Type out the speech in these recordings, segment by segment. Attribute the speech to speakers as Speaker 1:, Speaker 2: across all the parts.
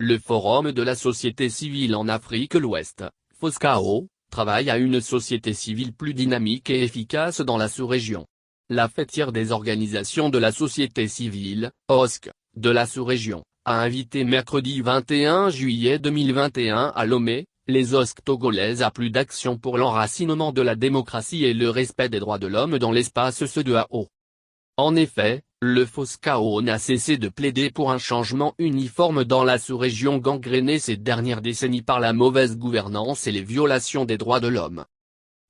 Speaker 1: le Forum de la société civile en Afrique l'Ouest, FOSCAO, travaille à une société civile plus dynamique et efficace dans la sous-région. La fêtière des organisations de la société civile, OSC, de la sous-région, a invité mercredi 21 juillet 2021 à Lomé, les OSC togolaises à plus d'action pour l'enracinement de la démocratie et le respect des droits de l'homme dans l'espace CEDEAO. En effet, le FOSCAO n'a cessé de plaider pour un changement uniforme dans la sous-région gangrénée ces dernières décennies par la mauvaise gouvernance et les violations des droits de l'homme.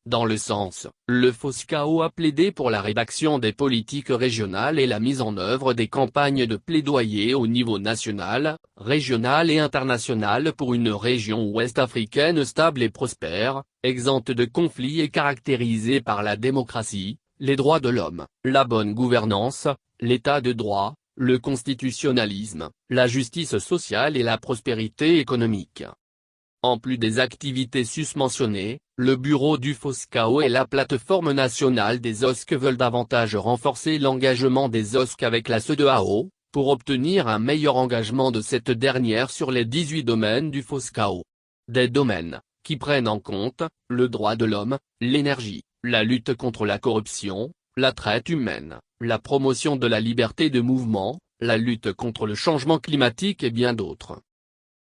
Speaker 1: Dans le sens, le FOSCAO a plaidé pour la rédaction des politiques régionales et la mise en œuvre des campagnes de plaidoyer au niveau national, régional et international pour une région ouest-africaine stable et prospère, exempte de conflits et caractérisée par la démocratie, les droits de l'homme, la bonne gouvernance, l'état de droit, le constitutionnalisme, la justice sociale et la prospérité économique. En plus des activités susmentionnées, le bureau du FOSCAO et la plateforme nationale des OSC veulent davantage renforcer l'engagement des OSC avec la CEDEAO, pour obtenir un meilleur engagement de cette dernière sur les 18 domaines du FOSCAO. Des domaines, qui prennent en compte, le droit de l'homme, l'énergie, la lutte contre la corruption, la traite humaine, la promotion de la liberté de mouvement, la lutte contre le changement climatique et bien d'autres.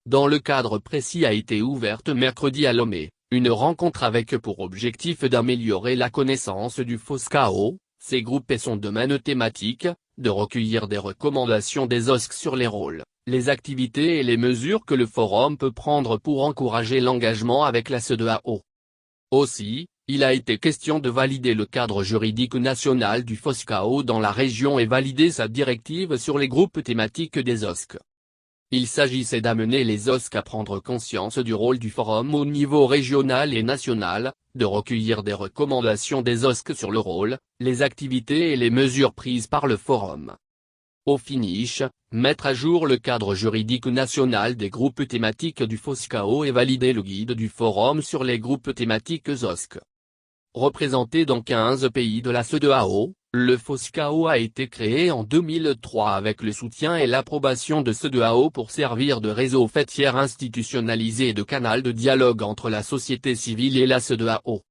Speaker 1: Dans le cadre précis a été ouverte mercredi à Lomé, une rencontre avec pour objectif d'améliorer la connaissance du FOSCAO, ses groupes et son domaine thématique, de recueillir des recommandations des OSC sur les rôles, les activités et les mesures que le forum peut prendre pour encourager l'engagement avec la CEDEAO. Aussi, il a été question de valider le cadre juridique national du FOSCAO dans la région et valider sa directive sur les groupes thématiques des OSC. Il s'agissait d'amener les OSC à prendre conscience du rôle du forum au niveau régional et national, de recueillir des recommandations des OSC sur le rôle, les activités et les mesures prises par le forum. Au finish, mettre à jour le cadre juridique national des groupes thématiques du FOSCAO et valider le guide du forum sur les groupes thématiques OSC. Représenté dans 15 pays de la CEDEAO, le FOSCAO a été créé en 2003 avec le soutien et l'approbation de CEDEAO pour servir de réseau fêtière institutionnalisé et de canal de dialogue entre la société civile et la CEDEAO.